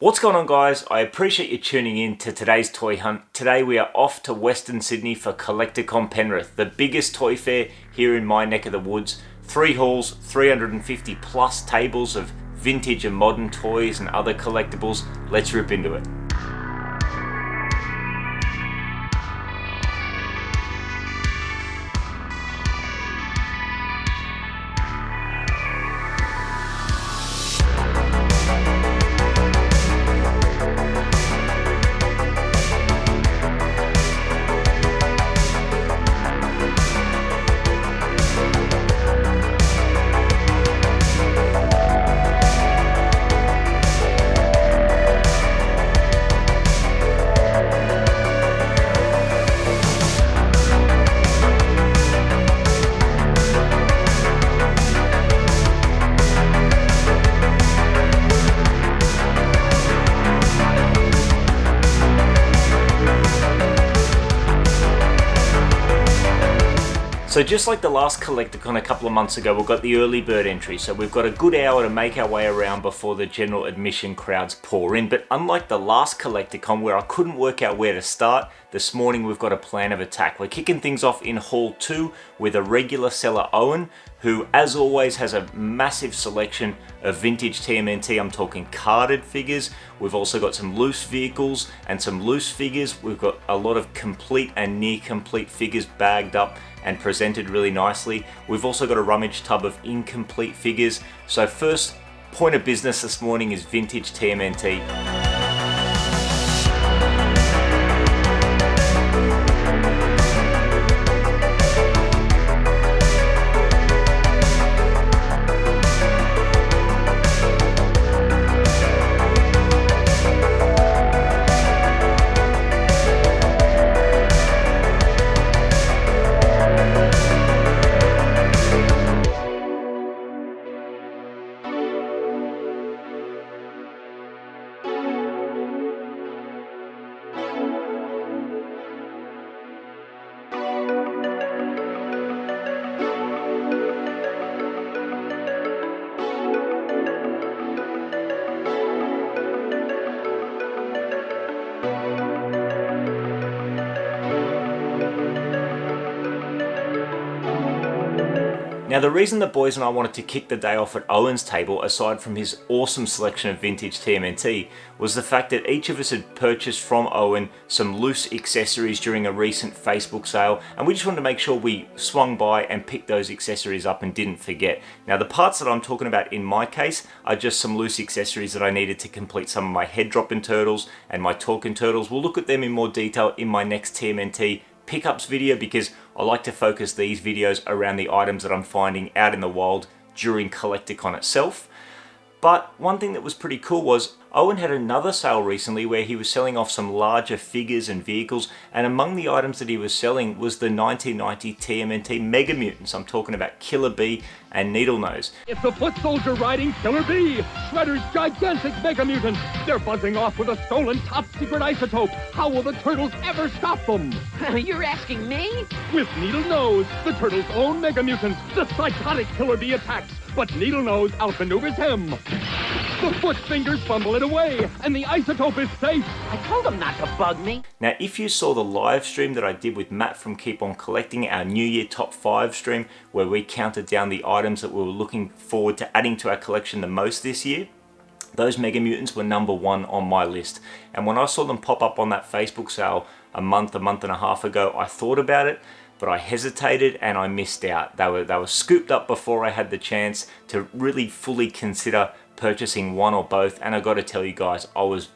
What's going on, guys? I appreciate you tuning in to today's toy hunt. Today we are off to Western Sydney for Collector Con Penrith, the biggest toy fair here in my neck of the woods. 3 halls, 350 plus tables of vintage and modern toys and other collectibles. Let's rip into it. So just like the last Collector Con a couple of months ago, we've got the early bird entry, so we've got a good hour to make our way around before the general admission crowds pour in. But unlike the last Collector Con where I couldn't work out where to start, this morning we've got a plan of attack. We're kicking things off in Hall 2 with a regular seller, Owen, who as always has a massive selection of vintage TMNT. I'm talking carded figures. We've also got some loose vehicles and some loose figures. We've got a lot of complete and near complete figures bagged up and presented really nicely. We've also got a rummage tub of incomplete figures. So first point of business this morning is vintage TMNT. Now the reason the boys and I wanted to kick the day off at Owen's table, aside from his awesome selection of vintage TMNT, was the fact that each of us had purchased from Owen some loose accessories during a recent Facebook sale, and we just wanted to make sure we swung by and picked those accessories up and didn't forget. Now the parts that I'm talking about in my case are just some loose accessories that I needed to complete some of my head dropping turtles and my talking turtles. We'll look at them in more detail in my next TMNT pickups video, because I like to focus these videos around the items that I'm finding out in the wild during Collector Con itself. But one thing that was pretty cool was Owen had another sale recently where he was selling off some larger figures and vehicles, and among the items that he was selling was the 1990 TMNT Mega Mutants. I'm talking about Killer Bee and Needlenose. It's the foot soldier riding Killer Bee, Shredder's gigantic Mega Mutant. They're buzzing off with a stolen top secret isotope. How will the turtles ever stop them? You're asking me? With Needlenose, the turtles' own Mega Mutant, the psychotic Killer Bee attacks, but Needlenose outmaneuvers him. The foot fingers fumble it away, and the isotope is safe. I told him not to bug me. Now, if you saw the live stream that I did with Matt from Keep On Collecting, our New Year Top 5 stream, where we counted down the items that we were looking forward to adding to our collection the most this year, those Mega Mutants were number 1 on my list. And when I saw them pop up on that Facebook sale a month and a half ago, I thought about it, but I hesitated and I missed out. They were scooped up before I had the chance to really fully consider purchasing one or both, and I got to tell you guys, I was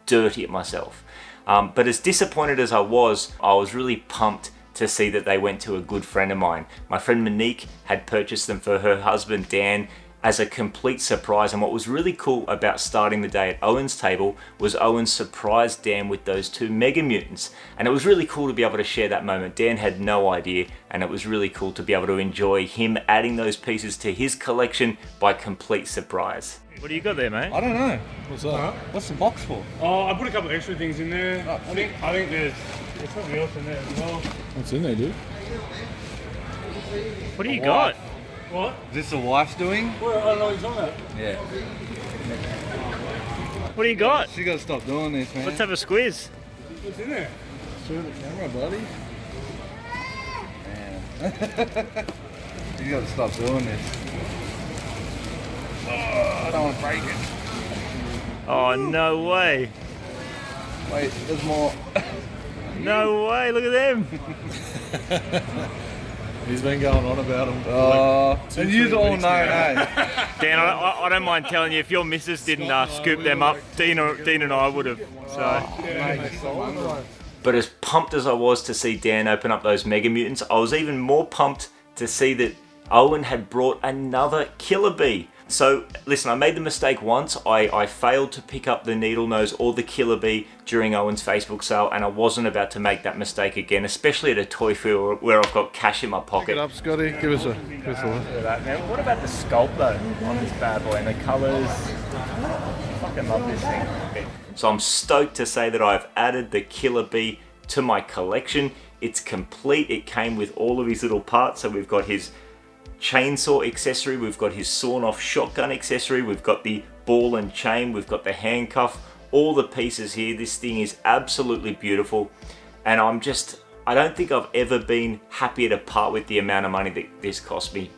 dirty at myself. But as disappointed as I was really pumped to see that they went to a good friend of mine. My friend Monique had purchased them for her husband Dan as a complete surprise, and what was really cool about starting the day at Owen's table was Owen surprised Dan with those 2 Mega Mutants, and it was really cool to be able to share that moment. Dan had no idea, and it was really cool to be able to enjoy him adding those pieces to his collection by complete surprise. What do you got there, mate? I don't know. What's that? What's the box for? Oh, I put a couple of extra things in there. Oh, I think there's something else in there as well. What's in there, dude? What do you got? What? Is this the wife's doing? Well, I don't know what he's on that. Yeah. What do you got? She gotta stop doing this, man. Let's have a squiz. What's in there? Show the camera, buddy. Man. You gotta stop doing this. Oh, I don't want to break it. Oh, no way. Wait, there's more. No way, look at them. He's been going on about them. And you all know, eh? Dan, I don't mind telling you, if your missus didn't scoop them up, Dean and I would have. So. But as pumped as I was to see Dan open up those Mega Mutants, I was even more pumped to see that Owen had brought another Killer Bee. So, listen, I made the mistake once. I failed to pick up the Needle Nose or the Killer Bee during Owen's Facebook sale, and I wasn't about to make that mistake again, especially at a toy fair where I've got cash in my pocket. Pick it up, Scotty. Give us a look. Look at that, man. What about the sculpt, though, on this bad boy and the colours? I fucking love this thing. So I'm stoked to say that I've added the Killer Bee to my collection. It's complete. It came with all of his little parts. So we've got his chainsaw accessory, we've got his sawn off shotgun accessory, we've got the ball and chain, we've got the handcuff, all the pieces here. This thing is absolutely beautiful, and I don't think I've ever been happier to part with the amount of money that this cost me,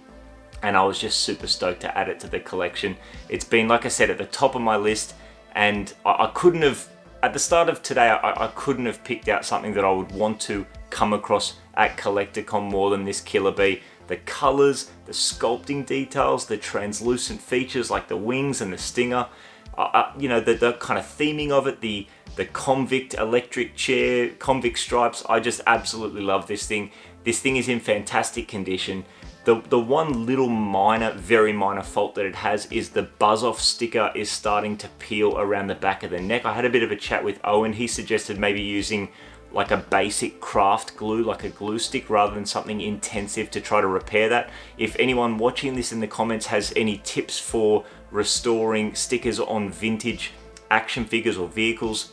and I was just super stoked to add it to the collection. It's been, like I said, at the top of my list, and I couldn't have, at the start of today, I couldn't have picked out something that I would want to come across at Collector Con more than this Killer Bee. The colors, the sculpting details, the translucent features like the wings and the stinger, you know, the kind of theming of it, the convict electric chair, convict stripes. I just absolutely love this thing. This thing is in fantastic condition. The one little minor, very minor fault that it has is the buzz off sticker is starting to peel around the back of the neck. I had a bit of a chat with Owen. He suggested maybe using like a basic craft glue, like a glue stick, rather than something intensive to try to repair that. If anyone watching this in the comments has any tips for restoring stickers on vintage action figures or vehicles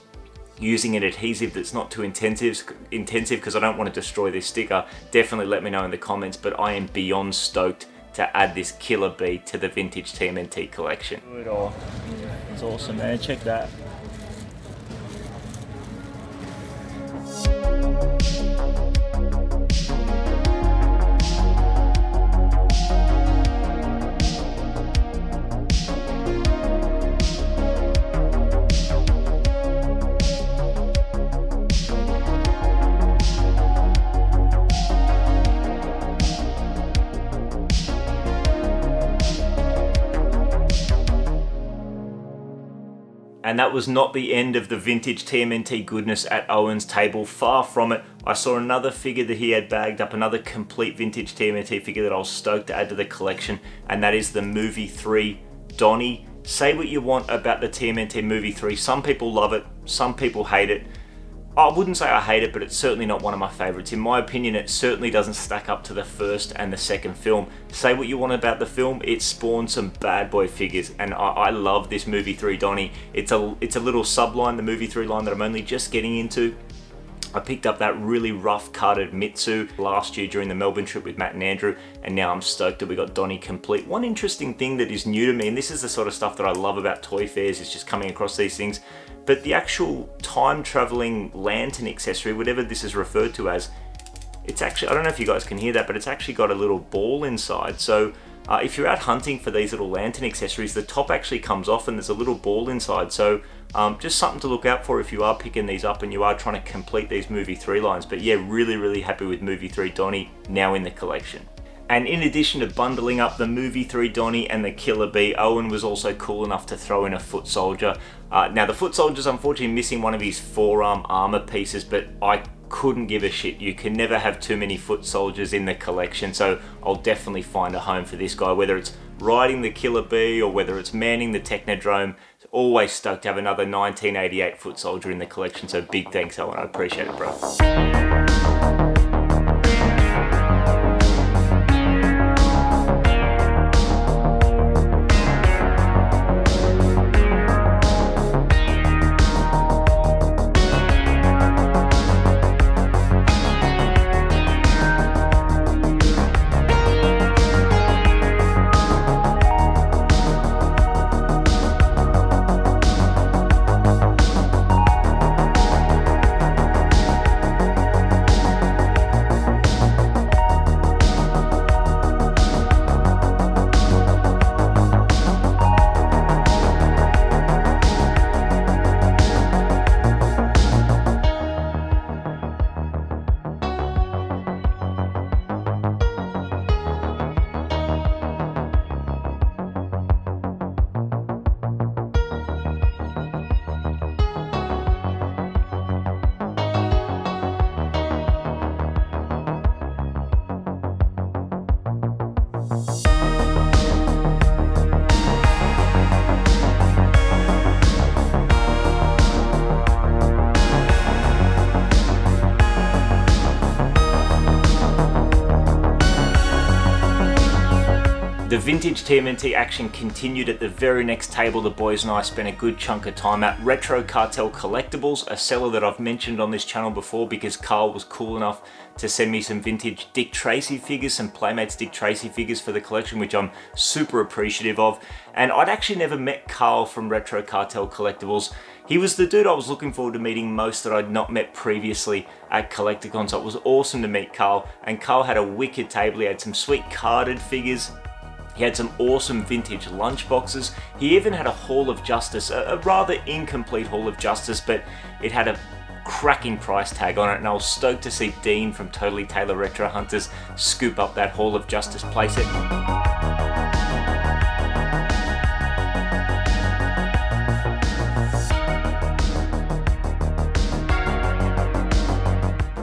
using an adhesive that's not too intensive because I don't want to destroy this sticker, definitely let me know in the comments. But I am beyond stoked to add this Killer Bee to the vintage TMNT collection. It's awesome, man. Check that. And that was not the end of the vintage TMNT goodness at Owen's table, far from it. I saw another figure that he had bagged up, another complete vintage TMNT figure that I was stoked to add to the collection, and that is the Movie 3 Donnie. Say what you want about the TMNT Movie 3, some people love it, some people hate it. I wouldn't say I hate it, but it's certainly not one of my favorites. In my opinion, it certainly doesn't stack up to the first and the second film. Say what you want about the film, it spawned some bad boy figures, and I love this Movie 3 Donnie. It's a little subline, the Movie 3 line that I'm only just getting into. I picked up that really rough carded Mitsu last year during the Melbourne trip with Matt and Andrew, and now I'm stoked that we got Donnie complete. One interesting thing that is new to me, and this is the sort of stuff that I love about toy fairs, is just coming across these things, but the actual time-traveling lantern accessory, whatever this is referred to as, it's actually, I don't know if you guys can hear that, but it's actually got a little ball inside. So if you're out hunting for these little lantern accessories, the top actually comes off and there's a little ball inside. So just something to look out for if you are picking these up and you are trying to complete these Movie 3 lines. But yeah, really, really happy with Movie 3 Donnie now in the collection. And in addition to bundling up the Movie 3 Donnie and the Killer Bee, Owen was also cool enough to throw in a foot soldier. Now the foot soldier's unfortunately missing one of his forearm armor pieces, but I couldn't give a shit. You can never have too many foot soldiers in the collection, so I'll definitely find a home for this guy, whether it's riding the Killer Bee or whether it's manning the Technodrome. Always stoked to have another 1988 foot soldier in the collection, so big thanks, Owen. I appreciate it, bro. vintage TMNT action continued at the very next table. The boys and I spent a good chunk of time at Retro Cartel Collectibles, a seller that I've mentioned on this channel before because Carl was cool enough to send me some vintage Dick Tracy figures, some Playmates Dick Tracy figures for the collection, which I'm super appreciative of. And I'd actually never met Carl from Retro Cartel Collectibles. He was the dude I was looking forward to meeting most that I'd not met previously at Collector Con, so it was awesome to meet Carl. And Carl had a wicked table. He had some sweet carded figures. He had some awesome vintage lunchboxes. He even had a Hall of Justice, a rather incomplete Hall of Justice, but it had a cracking price tag on it, and I was stoked to see Dean from Totally Taylor Retro Hunters scoop up that Hall of Justice playset.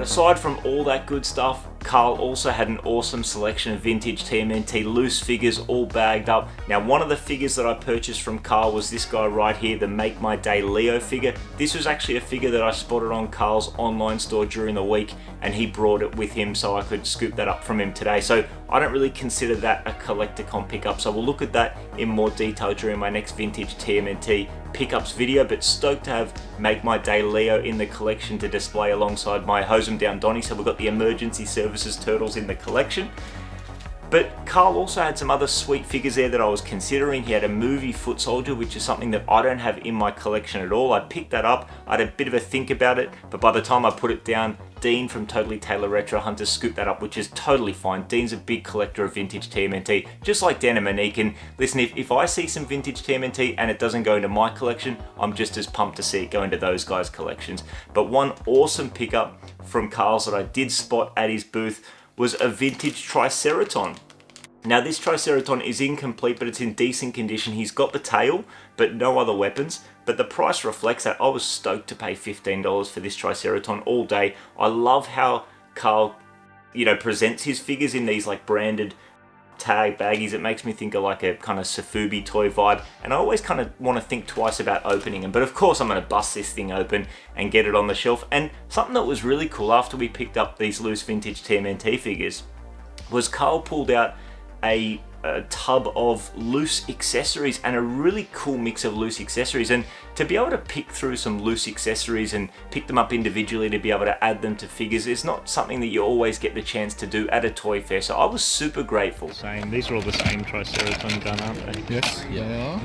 Aside from all that good stuff, Carl also had an awesome selection of vintage TMNT loose figures all bagged up. Now, one of the figures that I purchased from Carl was this guy right here, the Make My Day Leo figure. This was actually a figure that I spotted on Carl's online store during the week, and he brought it with him so I could scoop that up from him today. So I don't really consider that a Collector Con pickup, so we'll look at that in more detail during my next vintage TMNT pickups video, but stoked to have Make My Day Leo in the collection to display alongside my Hose 'em Down Donnie, so we've got the Emergency Services Turtles in the collection. But Carl also had some other sweet figures there that I was considering. He had a movie foot soldier, which is something that I don't have in my collection at all. I picked that up, I had a bit of a think about it, but by the time I put it down, Dean from Totally Taylor Retro Hunters scooped that up, which is totally fine. Dean's a big collector of vintage TMNT, just like Dan and Monique. And listen, if I see some vintage TMNT and it doesn't go into my collection, I'm just as pumped to see it go into those guys' collections. But one awesome pickup from Carl's that I did spot at his booth was a vintage Triceraton. Now, this Triceraton is incomplete, but it's in decent condition. He's got the tail, but no other weapons. But the price reflects that. I was stoked to pay $15 for this Triceraton all day. I love how Carl, presents his figures in these like branded tag baggies. It makes me think of like a kind of Safubi toy vibe, and I always kind of want to think twice about opening them. But of course, I'm going to bust this thing open and get it on the shelf. And something that was really cool after we picked up these loose vintage TMNT figures was Carl pulled out a tub of loose accessories, and a really cool mix of loose accessories. And to be able to pick through some loose accessories and pick them up individually to be able to add them to figures is not something that you always get the chance to do at a toy fair, so I was super grateful. These are all the same Triceraton gun, aren't they? Yes, they are.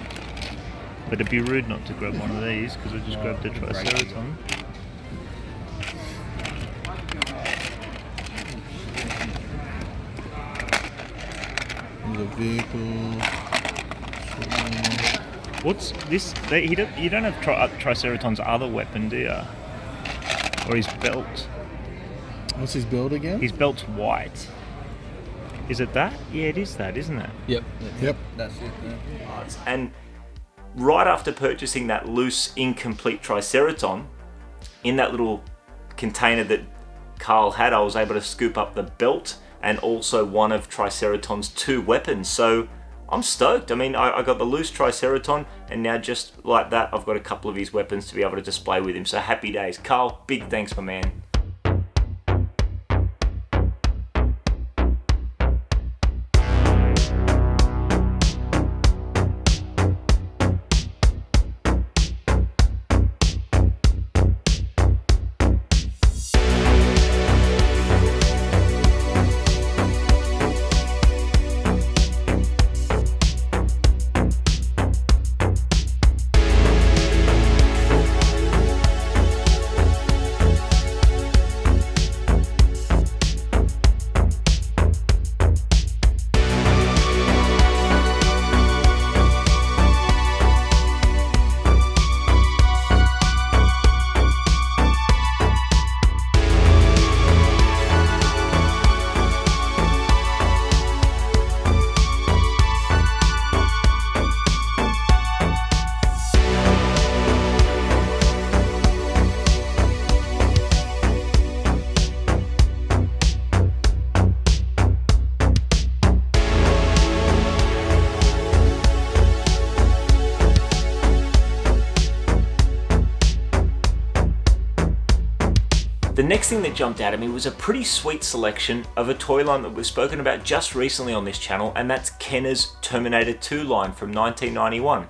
But it'd be rude not to grab one of these, because I just grabbed the Triceraton. The vehicle. What's this? You don't have Triceraton's other weapon, do you? Or his belt? What's his build again? His belt's white. Is it that? Yeah, it is that, isn't it? Yep. That's it. Yeah. And right after purchasing that loose, incomplete Triceraton, in that little container that Carl had, I was able to scoop up the belt and also one of Triceraton's 2 weapons. So I'm stoked. I mean, I got the loose Triceraton, and now just like that, I've got a couple of his weapons to be able to display with him. So happy days. Carl, big thanks, my man. The next thing that jumped out at me was a pretty sweet selection of a toy line that we've spoken about just recently on this channel, and that's Kenner's Terminator 2 line from 1991.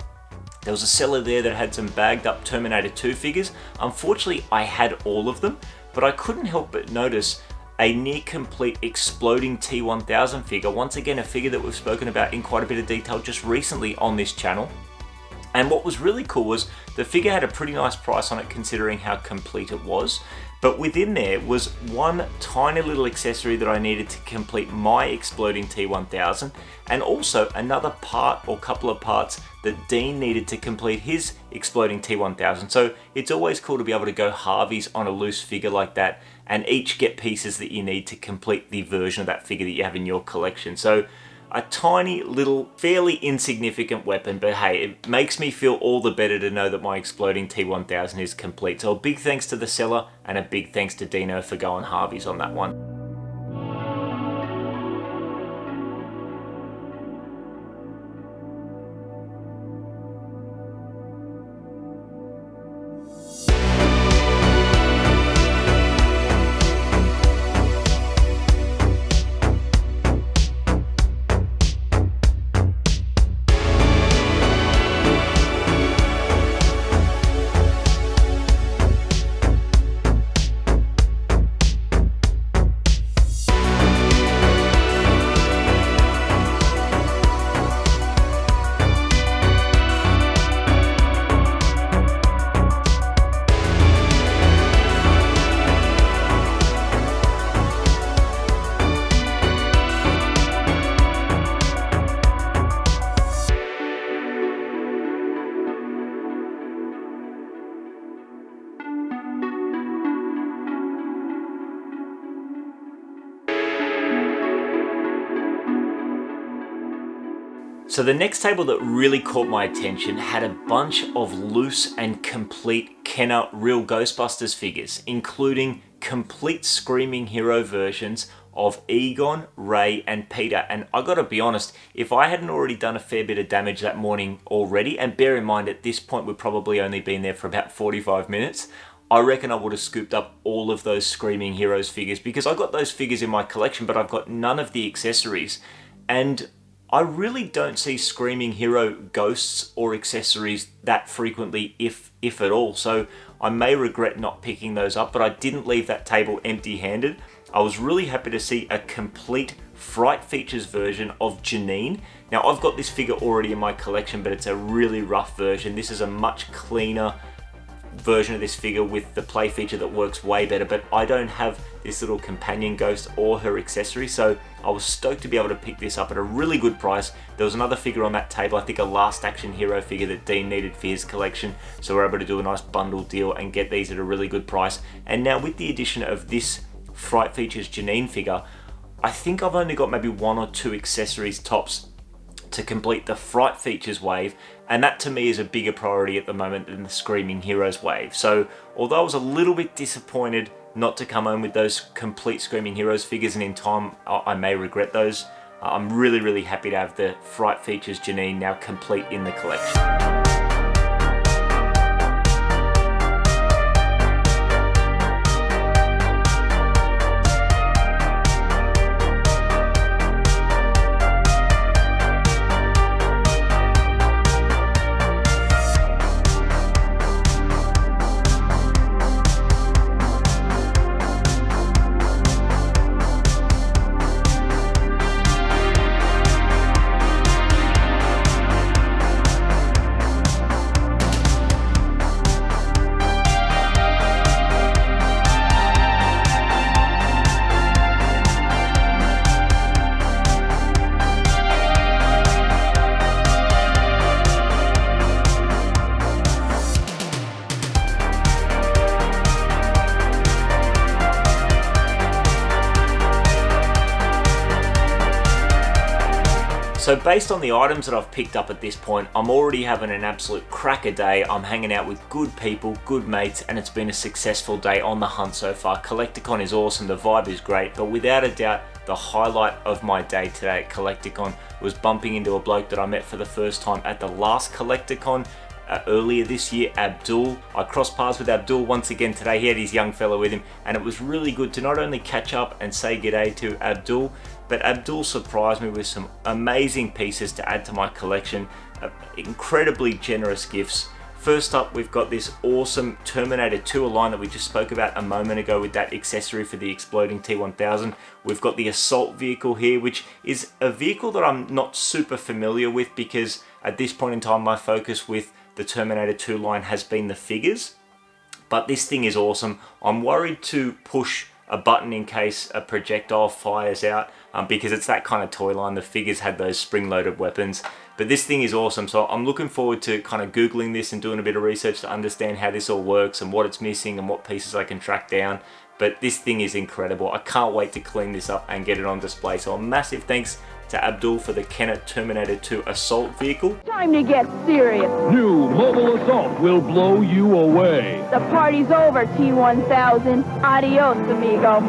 There was a seller there that had some bagged up Terminator 2 figures. Unfortunately, I had all of them, but I couldn't help but notice a near complete exploding T1000 figure. Once again, a figure that we've spoken about in quite a bit of detail just recently on this channel. And what was really cool was the figure had a pretty nice price on it considering how complete it was. But within there was one tiny little accessory that I needed to complete my exploding T1000, and also another part or couple of parts that Dean needed to complete his exploding T1000. So it's always cool to be able to go halvies on a loose figure like that and each get pieces that you need to complete the version of that figure that you have in your collection. So a tiny little, fairly insignificant weapon, but hey, it makes me feel all the better to know that my exploding T1000 is complete. So a big thanks to the seller and a big thanks to Dino for going halvies on that one. So the next table that really caught my attention had a bunch of loose and complete Kenner Real Ghostbusters figures, including complete Screaming Hero versions of Egon, Ray and Peter. And I gotta be honest, if I hadn't already done a fair bit of damage that morning already, and bear in mind at this point we've probably only been there for about 45 minutes, I reckon I would have scooped up all of those Screaming Heroes figures, because I got those figures in my collection but I've got none of the accessories. And I really don't see Screaming Hero ghosts or accessories that frequently, if at all, so I may regret not picking those up, but I didn't leave that table empty-handed. I was really happy to see a complete Fright Features version of Janine. Now I've got this figure already in my collection, but it's a really rough version. This is a much cleaner version of this figure with the play feature that works way better, but I don't have this little companion ghost or her accessory, so I was stoked to be able to pick this up at a really good price. There was another figure on that table, I think a Last Action Hero figure that Dean needed for his collection, so we're able to do a nice bundle deal and get these at a really good price. And now with the addition of this Fright Features Janine figure, I think I've only got maybe one or two accessories tops to complete the Fright Features wave, and that to me is a bigger priority at the moment than the Screaming Heroes wave. So although I was a little bit disappointed not to come home with those complete Screaming Heroes figures, and in time I may regret those, I'm really happy to have the Fright Features Janine now complete in the collection. So based on the items that I've picked up at this point, I'm already having an absolute cracker day. I'm hanging out with good people, good mates, and it's been a successful day on the hunt so far. Collector Con is awesome, the vibe is great, but without a doubt, the highlight of my day today at Collector Con was bumping into a bloke that I met for the first time at the last Collector Con earlier this year, Abdul. I crossed paths with Abdul once again today. He had his young fella with him, and it was really good to not only catch up and say g'day to Abdul, but Abdul surprised me with some amazing pieces to add to my collection, incredibly generous gifts. First up, we've got this awesome Terminator 2 line that we just spoke about a moment ago with that accessory for the exploding T-1000. We've got the assault vehicle here, which is a vehicle that I'm not super familiar with because at this point in time, my focus with the Terminator 2 line has been the figures. But this thing is awesome. I'm worried to push a button in case a projectile fires out because it's that kind of toy line. The figures had those spring-loaded weapons. But this thing is awesome, so I'm looking forward to kind of Googling this and doing a bit of research to understand how this all works and what it's missing and what pieces I can track down. But this thing is incredible. I can't wait to clean this up and get it on display. So a massive thanks to Abdul for the Kenner Terminator 2 assault vehicle. Time to get serious. New mobile assault will blow you away. The party's over, T-1000. Adios, amigo.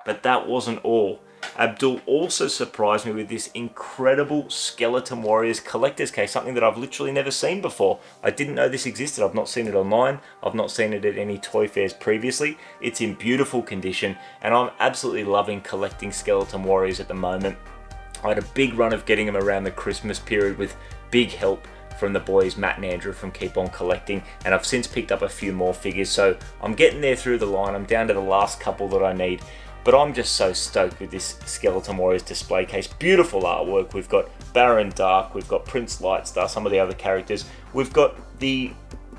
But that wasn't all. Abdul also surprised me with this incredible Skeleton Warriors collector's case, something that I've literally never seen before. I didn't know this existed. I've not seen it online. I've not seen it at any toy fairs previously. It's in beautiful condition, and I'm absolutely loving collecting Skeleton Warriors at the moment. I had a big run of getting them around the Christmas period with big help from the boys Matt and Andrew from Keep On Collecting, and I've since picked up a few more figures, so I'm getting there through the line. I'm down to the last couple that I need. But I'm just so stoked with this Skeleton Warriors display case. Beautiful artwork. We've got Baron Dark, we've got Prince Lightstar, some of the other characters. We've got the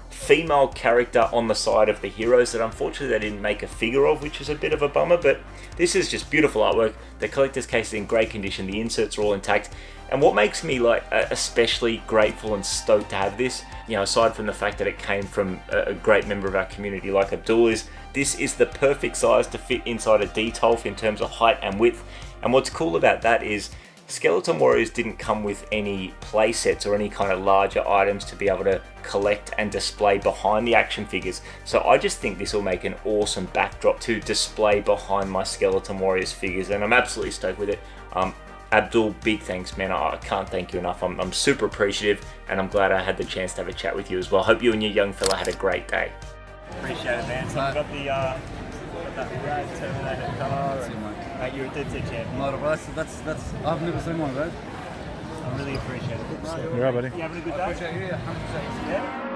female character on the side of the heroes that unfortunately they didn't make a figure of, which is a bit of a bummer, but this is just beautiful artwork. The collector's case is in great condition, the inserts are all intact. And what makes me like especially grateful and stoked to have this, you know, aside from the fact that it came from a great member of our community like Abdul, is this is the perfect size to fit inside a D-Tolf in terms of height and width. And what's cool about that is Skeleton Warriors didn't come with any play sets or any kind of larger items to be able to collect and display behind the action figures. So I just think this will make an awesome backdrop to display behind my Skeleton Warriors figures, and I'm absolutely stoked with it. Abdul, big thanks, man. I can't thank you enough. I'm super appreciative, and I'm glad I had the chance to have a chat with you as well. Hope you and your young fella had a great day. Appreciate it, man. So you've got the that rad Terminator car. Mate, you're a dead set champion. No, bro, that's I've never seen one, bro. I really appreciate it. You're right, buddy. You having a good day? Yeah, 100%. Yeah.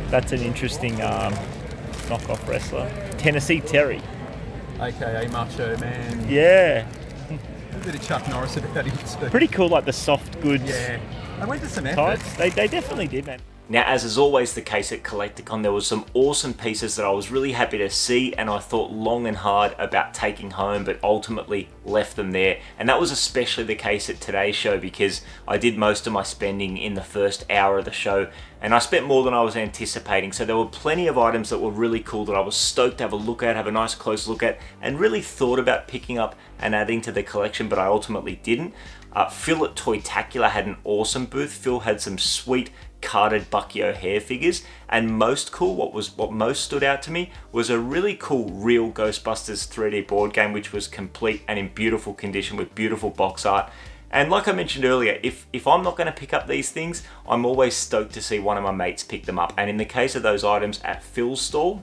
That's an interesting knockoff wrestler. Tennessee Terry. AKA Macho Man. Yeah. A bit of Chuck Norris about him too. Pretty cool, like the soft goods. Yeah. They went to some effort. Types. They definitely did, man. Now, as is always the case at Collector Con, there was some awesome pieces that I was really happy to see, and I thought long and hard about taking home, but ultimately left them there. And that was especially the case at today's show, because I did most of my spending in the first hour of the show, and I spent more than I was anticipating. So there were plenty of items that were really cool that I was stoked to have a look at, have a nice close look at, and really thought about picking up and adding to the collection, but I ultimately didn't. Phil at Toytacular had an awesome booth. Phil had some sweet carded Bucky O'Hare figures, and most cool, what most stood out to me was a really cool Real Ghostbusters 3D board game, which was complete and in beautiful condition with beautiful box art. And like I mentioned earlier, if I'm not going to pick up these things, I'm always stoked to see one of my mates pick them up. And in the case of those items at Phil's stall,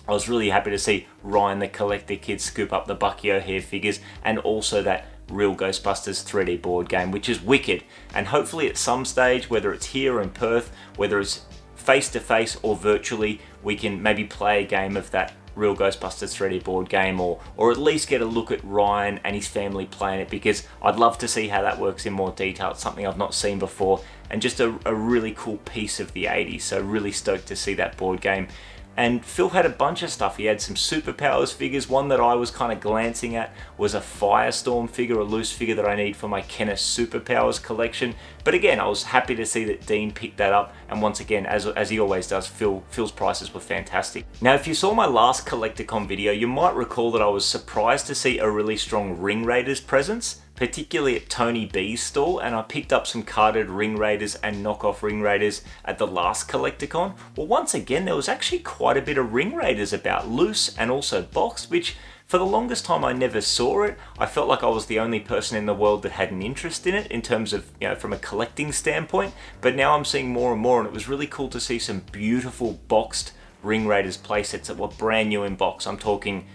I was really happy to see Ryan the Collector Kid scoop up the Bucky O'Hare figures, and also that Real Ghostbusters 3D board game, which is wicked. And hopefully at some stage, whether it's here in Perth, whether it's face to face or virtually, we can maybe play a game of that Real Ghostbusters 3D board game, or at least get a look at Ryan and his family playing it, because I'd love to see how that works in more detail. It's something I've not seen before, and just a really cool piece of the 80s, so really stoked to see that board game. And Phil had a bunch of stuff. He had some Superpowers figures. One that I was kind of glancing at was a Firestorm figure, a loose figure that I need for my Kenner Superpowers collection. But again, I was happy to see that Dean picked that up. And once again, as he always does, Phil's prices were fantastic. Now, if you saw my last Collector Con video, you might recall that I was surprised to see a really strong Ring Raiders presence, particularly at Tony B's stall, and I picked up some carded Ring Raiders and knockoff Ring Raiders at the last Collector Con. Well, once again, there was actually quite a bit of Ring Raiders about, loose and also boxed, which for the longest time I never saw it. I felt like I was the only person in the world that had an interest in it in terms of, you know, from a collecting standpoint, but now I'm seeing more and more, and it was really cool to see some beautiful boxed Ring Raiders playsets that were brand new in box. I'm talking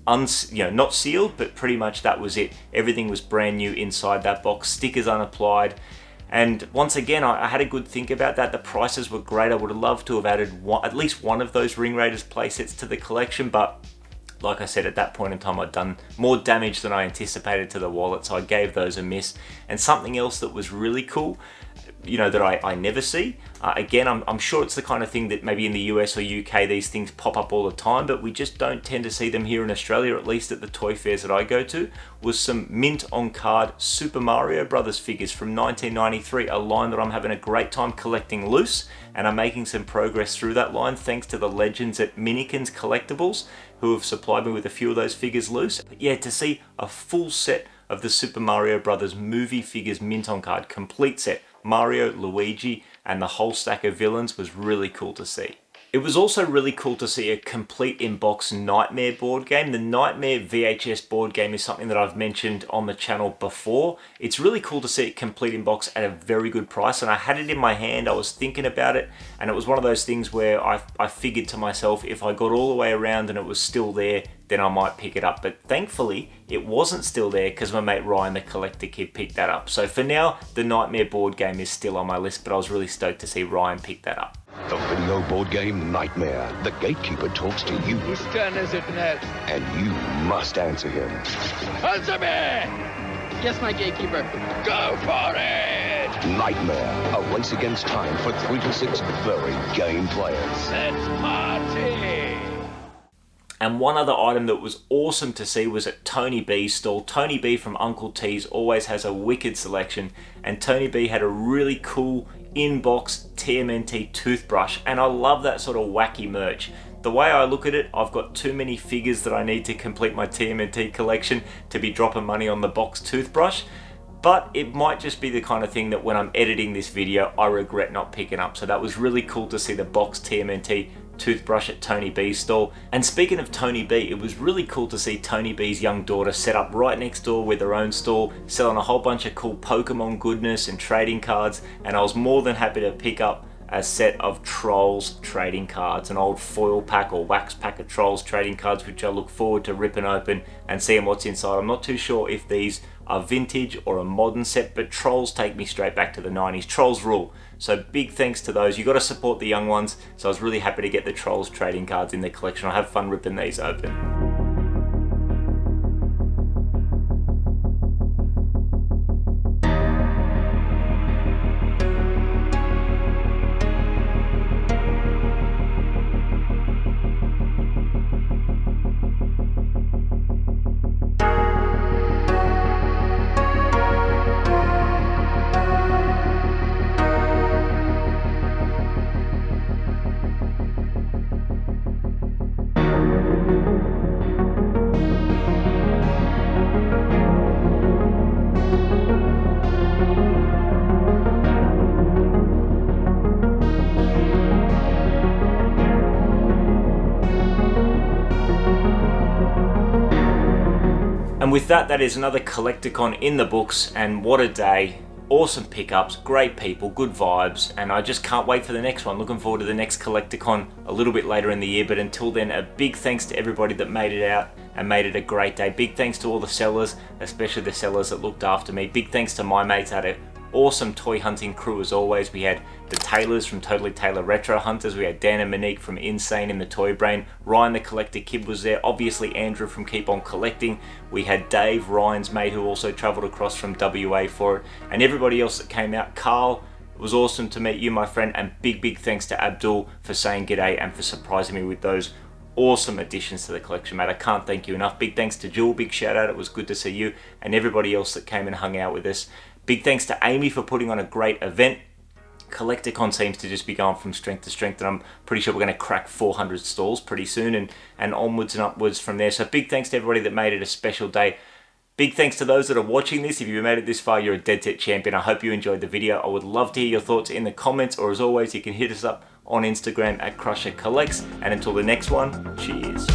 not sealed, but pretty much that was it. Everything was brand new inside that box, stickers unapplied. And once again, I had a good think about that. The prices were great. I would have loved to have added at least one of those Ring Raiders playsets to the collection, but like I said, at that point in time, I'd done more damage than I anticipated to the wallet, so I gave those a miss. And something else that was really cool, you know, that I never see. Again, I'm sure it's the kind of thing that maybe in the US or UK these things pop up all the time, but we just don't tend to see them here in Australia, at least at the toy fairs that I go to, was some mint on card Super Mario Brothers figures from 1993, a line that I'm having a great time collecting loose, and I'm making some progress through that line thanks to the legends at Minikins Collectibles, who have supplied me with a few of those figures loose. But yeah, to see a full set of the Super Mario Brothers movie figures mint on card, complete set, Mario, Luigi, and the whole stack of villains, was really cool to see. It was also really cool to see a complete in-box Nightmare board game. The Nightmare VHS board game is something that I've mentioned on the channel before. It's really cool to see it complete in box at a very good price, and I had it in my hand, I was thinking about it, and it was one of those things where I figured to myself, if I got all the way around and it was still there, then I might pick it up. But thankfully, it wasn't still there because my mate Ryan, the collector kid, picked that up. So for now, the Nightmare board game is still on my list, but I was really stoked to see Ryan pick that up. The video board game Nightmare. The gatekeeper talks to you. Whose turn is it next? And you must answer him. Answer me! Yes, my gatekeeper. Go for it! Nightmare. A race against time for 3 to 6 very game players. Let's party! And one other item that was awesome to see was at Tony B's stall. Tony B from Uncle T's always has a wicked selection, and Tony B had a really cool in-box TMNT toothbrush, and I love that sort of wacky merch. The way I look at it, I've got too many figures that I need to complete my TMNT collection to be dropping money on the box toothbrush, but it might just be the kind of thing that when I'm editing this video, I regret not picking up. So that was really cool to see the box TMNT toothbrush at Tony B's stall. And speaking of Tony B, it was really cool to see Tony B's young daughter set up right next door with her own stall, selling a whole bunch of cool Pokemon goodness and trading cards, and I was more than happy to pick up a set of Trolls trading cards, an old foil pack or wax pack of Trolls trading cards, which I look forward to ripping open and seeing what's inside. I'm not too sure if these are vintage or a modern set, but Trolls take me straight back to the 90s. Trolls rule. So big thanks to those. You got to support the young ones. So I was really happy to get the Trolls trading cards in the collection. I'll have fun ripping these open. And with that, that is another Collector Con in the books, and what a day. Awesome pickups, great people, good vibes, and I just can't wait for the next one. Looking forward to the next Collector Con a little bit later in the year, but until then, a big thanks to everybody that made it out and made it a great day. Big thanks to all the sellers, especially the sellers that looked after me. Big thanks to my mates. I had a awesome toy hunting crew as always. We had the Taylors from Totally Taylor Retro Hunters, we had Dan and Monique from Insane in the Toy Brain, Ryan the Collector Kid was there, obviously Andrew from Keep On Collecting, we had Dave, Ryan's mate, who also travelled across from WA for it, and everybody else that came out. Carl, it was awesome to meet you, my friend, and big thanks to Abdul for saying g'day and for surprising me with those awesome additions to the collection, mate. I can't thank you enough. Big thanks to Jewel, big shout out, it was good to see you, and everybody else that came and hung out with us. Big thanks to Amy for putting on a great event. Collector Con seems to just be going from strength to strength, and I'm pretty sure we're going to crack 400 stalls pretty soon, and onwards and upwards from there. So big thanks to everybody that made it a special day. Big thanks to those that are watching this. If you made it this far, you're a dead set champion. I hope you enjoyed the video. I would love to hear your thoughts in the comments, or as always, you can hit us up on Instagram at Crusher Collects. And until the next one, cheers.